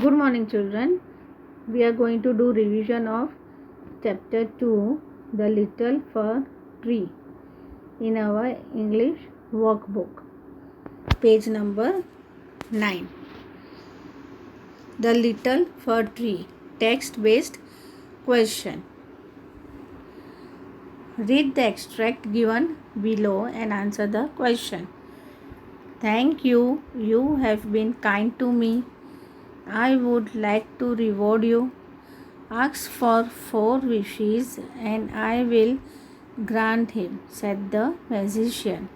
Good morning, children. We are going to do revision of chapter 2, The Little Fir Tree, in our English workbook. Page number 9. The Little Fir Tree, text based question. Read the extract given below and answer the question. Thank you. You have been kind to me. I would like to reward you. Ask for 4 wishes and I will grant him, said the magician.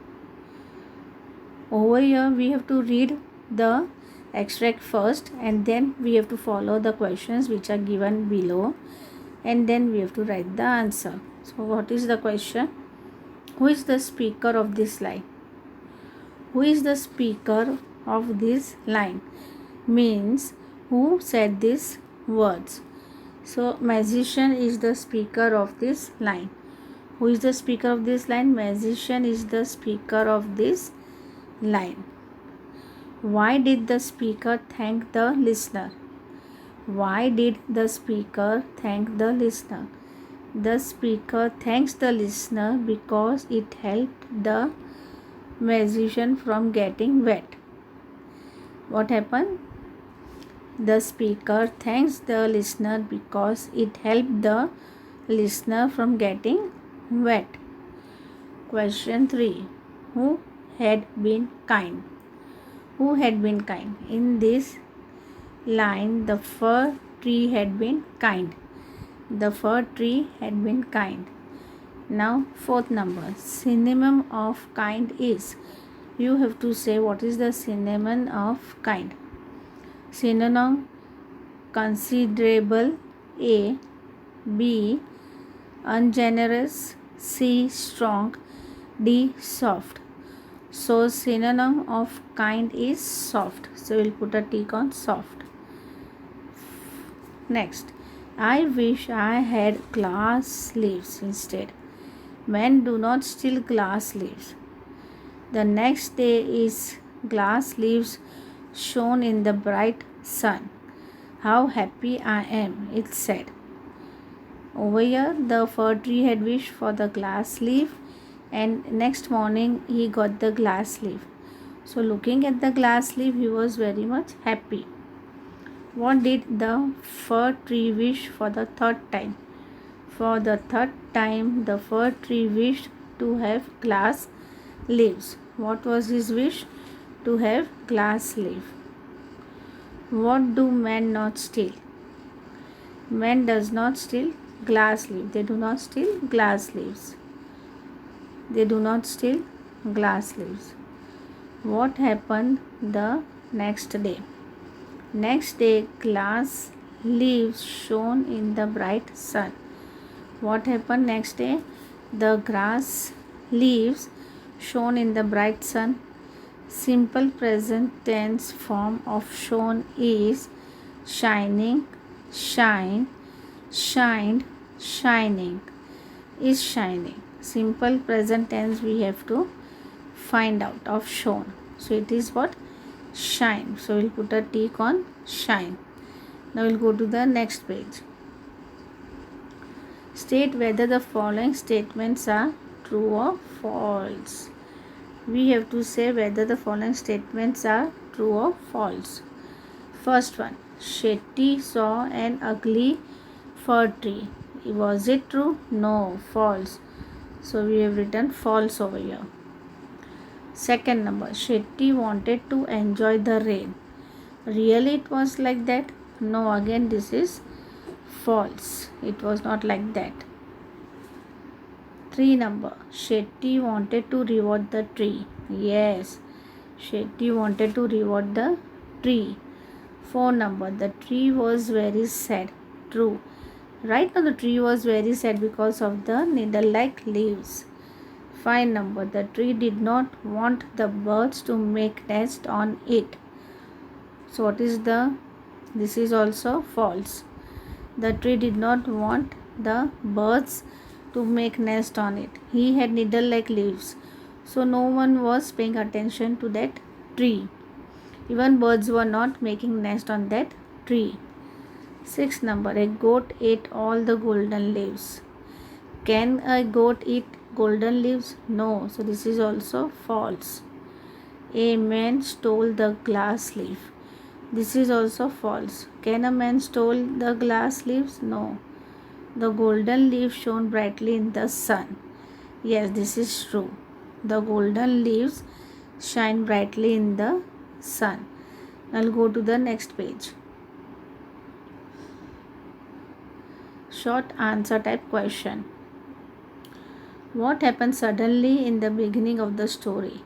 Over here we have to read the extract first and then we have to follow the questions which are given below and then we have to write the answer. So what is the question? Who is the speaker of this line? Who is the speaker of this line? Means who said these words? So magician is the speaker of this line. Who is the speaker of this line? Magician is the speaker of this line. Why did the speaker thank the listener? Why did the speaker thank the listener? The speaker thanks the listener because it helped the magician from getting wet. What happened? The speaker thanks the listener because it helped the listener from getting wet. Question 3. Who had been kind? Who had been kind? In this line, the fir tree had been kind. The fir tree had been kind. Now, 4th number. Synonym of kind is. You have to say what is the synonym of kind. Synonym: considerable, A. B. ungenerous, C. strong, D. soft. So synonym of kind is soft. So we'll put a tick on soft. Next, I wish I had glass leaves instead. Men do not steal glass leaves. The next day is glass leaves shone in the bright sun. How happy I am, it said. Over here, the fir tree had wished for the glass leaf and next morning he got the glass leaf. So looking at the glass leaf, he was very much happy. What did the fir tree wish for the 3rd time? For the 3rd time, the fir tree wished to have glass leaves. What was his wish? To have glass leaf. What do men not steal? Men does not steal glass leaf. They do not steal glass leaves. They do not steal glass leaves. What happened the next day? Next day, glass leaves shone in the bright sun. What happened next day? The grass leaves shone in the bright sun. Simple present tense form of shone is shining, shine, shined, shining, is shining. Simple present tense we have to find out of shone. So it is what? Shine. So we'll put a tick on shine. Now we'll go to the next page. State whether the following statements are true or false. We have to say whether the following statements are true or false. First one, Shetty saw an ugly fir tree. Was it true? No, false. So we have written false over here. Second number, Shetty wanted to enjoy the rain. Really it was like that? No, again this is false. It was not like that. 3 number, Shetty wanted to reward the tree. Yes, Shetty wanted to reward the tree. 4 number, the tree was very sad. True. Right now the tree was very sad because of the needle-like leaves. 5 number, the tree did not want the birds to make nest on it. So what is the? This is also false. The tree did not want the birds to make nest on it. He had needle-like leaves. So no one was paying attention to that tree. Even birds were not making nest on that tree. Sixth number, a goat ate all the golden leaves. Can a goat eat golden leaves? No. So this is also false. A man stole the glass leaf. This is also false. Can a man stole the glass leaves? No. The golden leaf shone brightly in the sun. Yes, this is true. The golden leaves shine brightly in the sun. I'll go to the next page. Short answer type question. What happened suddenly in the beginning of the story?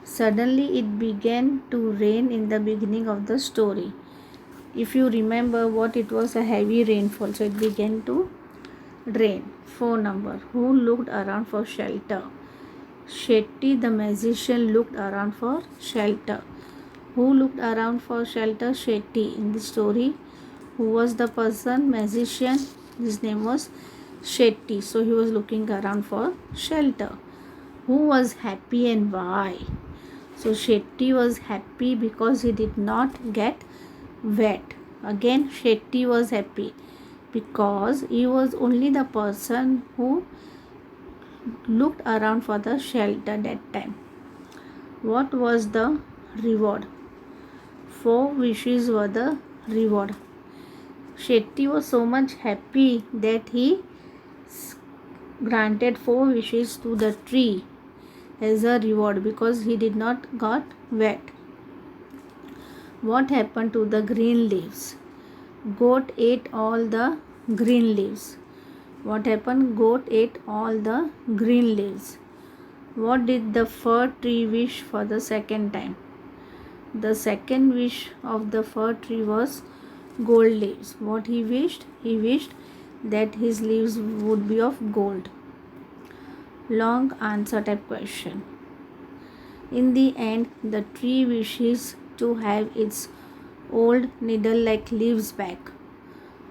Suddenly it began to rain in the beginning of the story. If you remember what it was, a heavy rainfall, so it began to rain. 4 number, who looked around for shelter? Shetty the magician looked around for shelter. Who looked around for shelter? Shetty. In the story, who was the person? Magician. His name was Shetty. So he was looking around for shelter. Who was happy and why? So Shetty was happy because he did not get wet. Again, Shetty was happy because he was only the person who looked around for the shelter that time. What was the reward? 4 wishes were the reward. Shetty was so much happy that he granted 4 wishes to the tree as a reward because he did not got wet. What happened to the green leaves? Goat ate all the green leaves. What happened? Goat ate all the green leaves. What did the fir tree wish for the second time? The second wish of the fir tree was gold leaves. What he wished? He wished that his leaves would be of gold. Long answer type question. In the end, the tree wishes to have its old needle-like leaves back.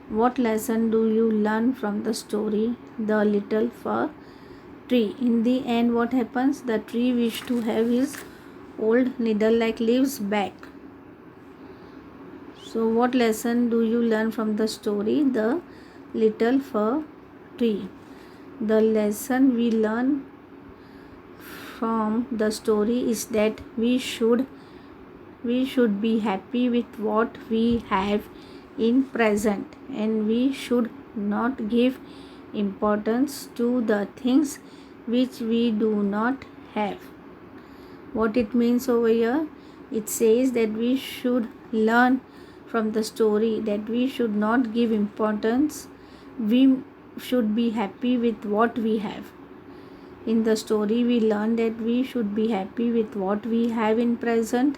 What lesson do you learn from the story, The Little Fir Tree? In the end, what happens? The tree wishes to have his old needle-like leaves back. So, what lesson do you learn from the story, The Little Fir Tree? The lesson we learn from the story is that we should be happy with what we have in present, and we should not give importance to the things which we do not have. What it means over here? It says that we should learn from the story that we should not give importance. We should be happy with what we have. In the story, we learn that we should be happy with what we have in present,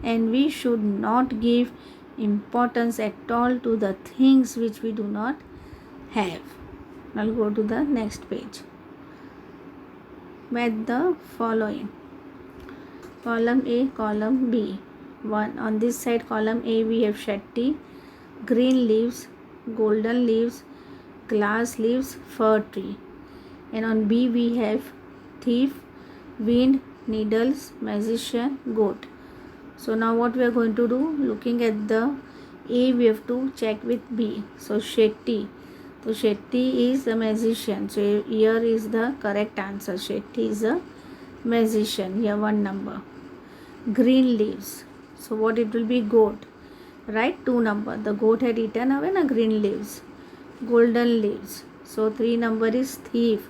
and we should not give importance at all to the things which we do not have. I'll go to the next page. Match the following. Column A, column B. One on this side, column A, we have Shetty, green leaves, golden leaves, glass leaves, fir tree. And on B, we have thief, wind, needles, magician, goat. So now what we are going to do, looking at the A, we have to check with B. So Shetty. So Shetty is the magician. So here is the correct answer. Shetty is a magician. Here 1 number. Green leaves. So what it will be? Goat. Right? 2 number. The goat had eaten away na green leaves. Golden leaves. So 3 number is thief.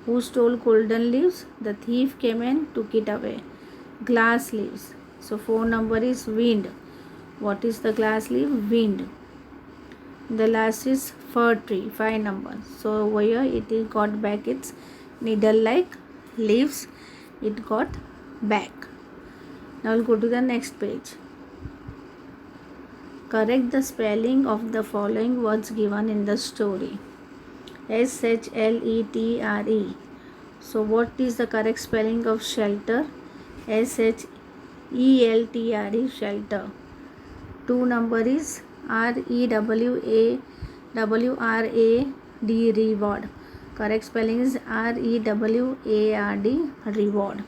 Who stole golden leaves? The thief came and took it away. Glass leaves. So 4 number is wind. What is the glass leaf? Wind. The last is fir tree. 5 number. So over here it got back its needle-like leaves. It got back. Now we'll go to the next page. Correct the spelling of the following words given in the story. SHLETRE. So what is the correct spelling of shelter? SHELTRE, shelter. 2 number is REWARD, reward. Correct spelling is REWARD, reward.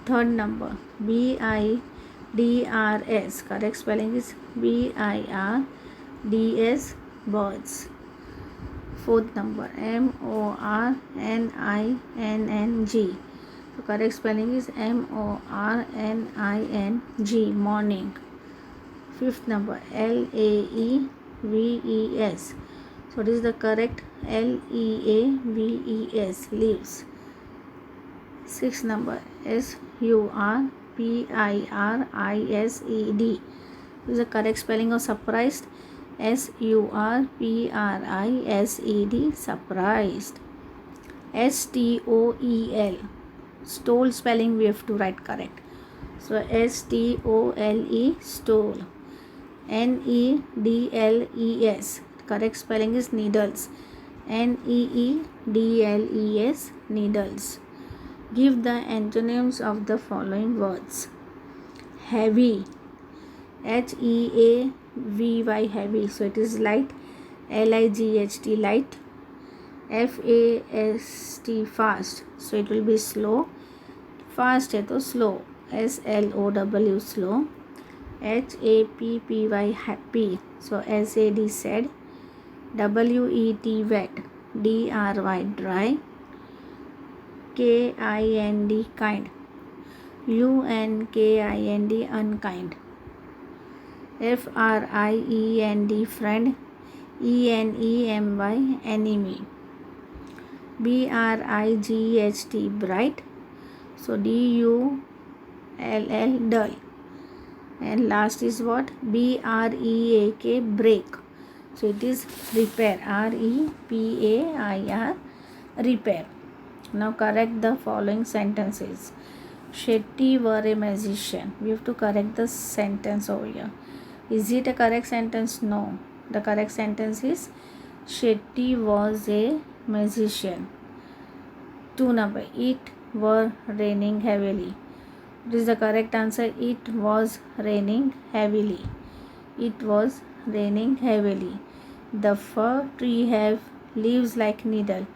Third number, BITEACH, DRS. Correct spelling is BIRDS, birds. Fourth number, MORNING. So correct spelling is MORNING, morning. Fifth number, LAEVES. So what is the correct? LEAVES, leaves. Sixth number, SURPRISED. This is the correct spelling of surprised. SURPRISED, surprised. STOEL, stole spelling we have to write correct. So STOLE, stole. NEDLES, correct spelling is needles. NEEDLES, needles. Give the antonyms of the following words. Heavy, HEAVY, heavy. So it is light. LIGHT, light. FAST, fast. So it will be slow. Fast है तो slow. SLOW, slow. HAPPY, happy. So SAD, said. WET, wet. DRY, dry. KIND, kind. UNKIND, unkind. FRIEND, friend. ENEMY, enemy. BRIGHT, bright. So DULL, dull. And last is what? BREAK, break. So it is repair. REPAIR, repair. Now correct the following sentences. Shetty were a magician. We have to correct the sentence over here. Is it a correct sentence? No. The correct sentence is Shetty was a magician. 2 number, it were raining heavily. This is the correct answer. It was raining heavily. It was raining heavily. The fir tree have leaves like needle.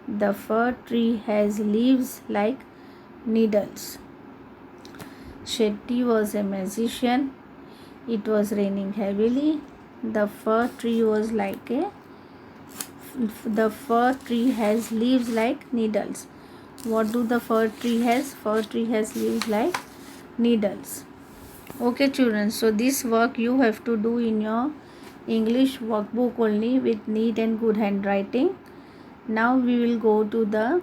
The fir tree has leaves like needles. Shetty was a magician. It was raining heavily. The fir tree was like a the fir tree has leaves like needles. What do the fir tree has? Fir tree has leaves like needles. Okay children, so this work you have to do in your English workbook only with neat and good handwriting. Now we will go to the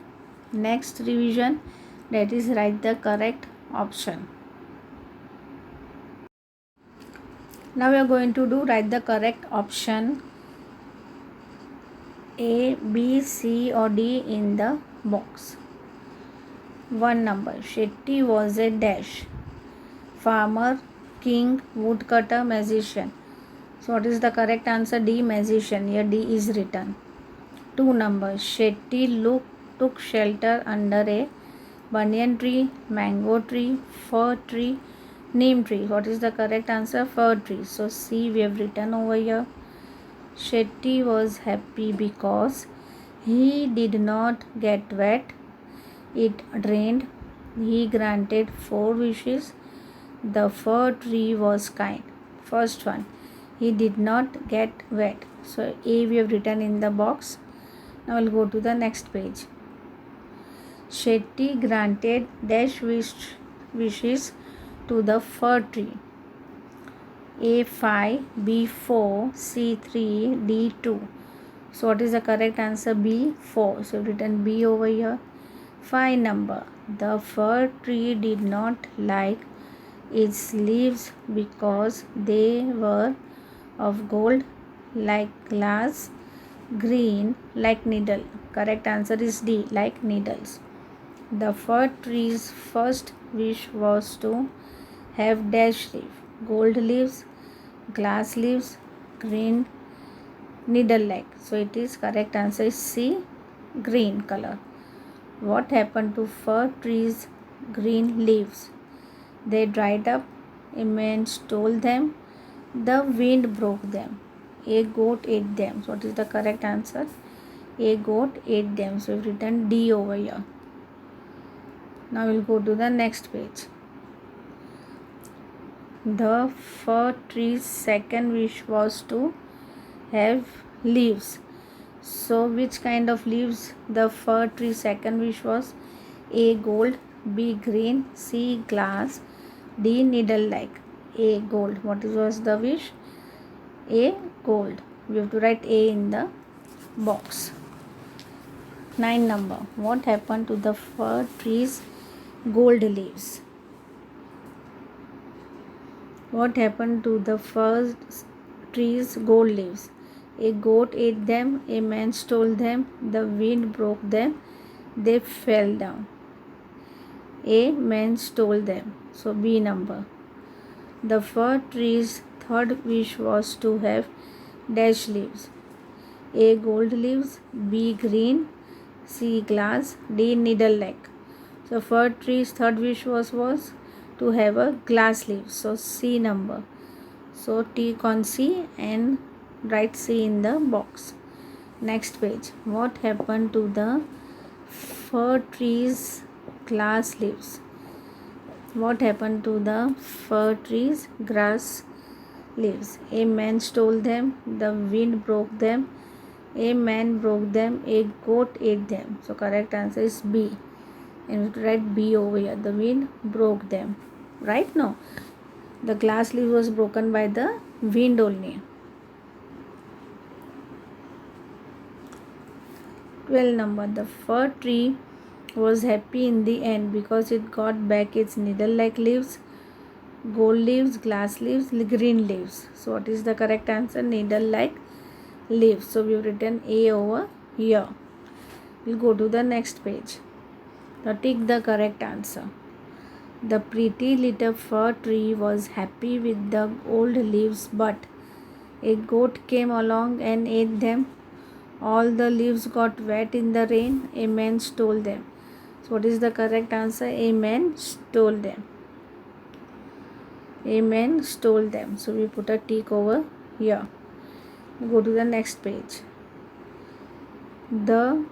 next revision, that is write the correct option. Now we are going to do write the correct option A, B, C or D in the box. 1 number, Shetty was a dash. Farmer, king, woodcutter, magician. So what is the correct answer? D, magician. Here D is written. 2 number, Shetty took shelter under a banyan tree, mango tree, fir tree, neem tree. What is the correct answer? Fir tree. So C we have written over here. Shetty was happy because he did not get wet. It rained. He granted 4 wishes. The fir tree was kind. First one, he did not get wet. So A we have written in the box. Now we'll go to the next page. Shetty granted dash wishes to the fir tree. A5, B4, C3, D2. So what is the correct answer? B4. So written B over here. 5 number, the fir tree did not like its leaves because they were of gold like glass, green like needle. Correct answer is D, like needles. The fir tree's first wish was to have dash leaf, gold leaves, glass leaves, green, needle like. So it is correct answer is C, green color. What happened to fir tree's green leaves? They dried up. A man stole them. The wind broke them. A goat ate them. So what is the correct answer? A goat ate them. So we've written D over here. Now we'll go to the next page. The fir tree's second wish was to have leaves. So which kind of leaves the fir tree's second wish was? A. Gold, B. Green, C. Glass, D. Needle-like. A. Gold. What was the wish? A. Gold. We have to write A in the box. 9 number. What happened to the fir tree's gold leaves? What happened to the fir tree's gold leaves? A goat ate them, a man stole them, the wind broke them, they fell down. A man stole them. So B number. The fir tree's third wish was to have dash leaves. A. Gold leaves, B. Green, C. Glass, D. Needle-like. So fir tree's third wish was to have a glass leaf. So C number. So tick on C and write C in the box. Next page. What happened to the fir tree's glass leaves? What happened to the fir tree's grass leaves? A man stole them, the wind broke them, a man broke them, a goat ate them. So correct answer is B. And we write B over here. The wind broke them. Right? No. The glass leaf was broken by the wind only. 12 number. The fir tree was happy in the end because it got back its needle-like leaves, gold leaves, glass leaves, green leaves. So what is the correct answer? Needle-like leaves. So we have written A over here. We'll go to the next page. Now tick the correct answer. The pretty little fir tree was happy with the old leaves, but a goat came along and ate them. All the leaves got wet in the rain. A man stole them. So what is the correct answer? A man stole them. A man stole them. So we put a tick over here. Go to the next page. The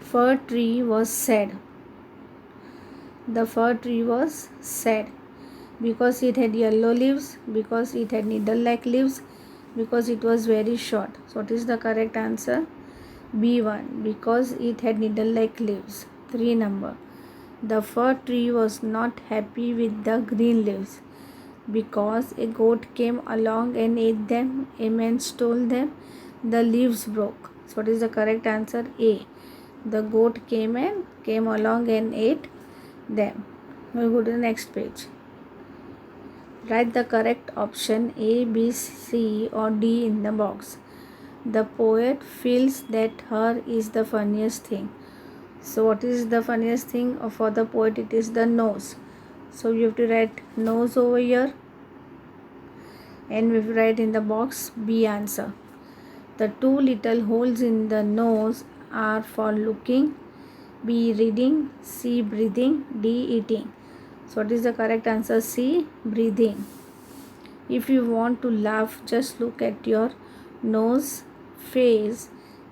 fir tree was sad. The fir tree was sad because it had yellow leaves, because it had needle-like leaves, because it was very short. So what is the correct answer? B1, because it had needle-like leaves. 3 number. The fir tree was not happy with the green leaves because a goat came along and ate them, a man stole them, the leaves broke. So what is the correct answer? A. The goat came along and ate them. We'll go to the next page. Write the correct option A, B, C or D in the box. The poet feels that her is the funniest thing. So what is the funniest thing for the poet? It is the nose. So you have to write nose over here and we write in the box B answer. The 2 little holes in the nose are for looking, B reading, C breathing, D eating. So what is the correct answer? C breathing. If you want to laugh, just look at your nose, face,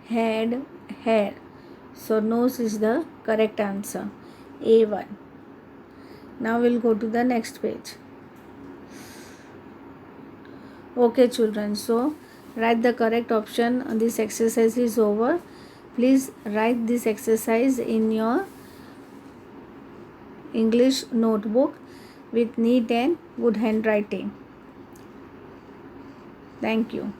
head, hair. So nose is the correct answer. A1. Now we'll go to the next page. Okay children, so write the correct option. This exercise is over. Please write this exercise in your English notebook with neat and good handwriting. Thank you.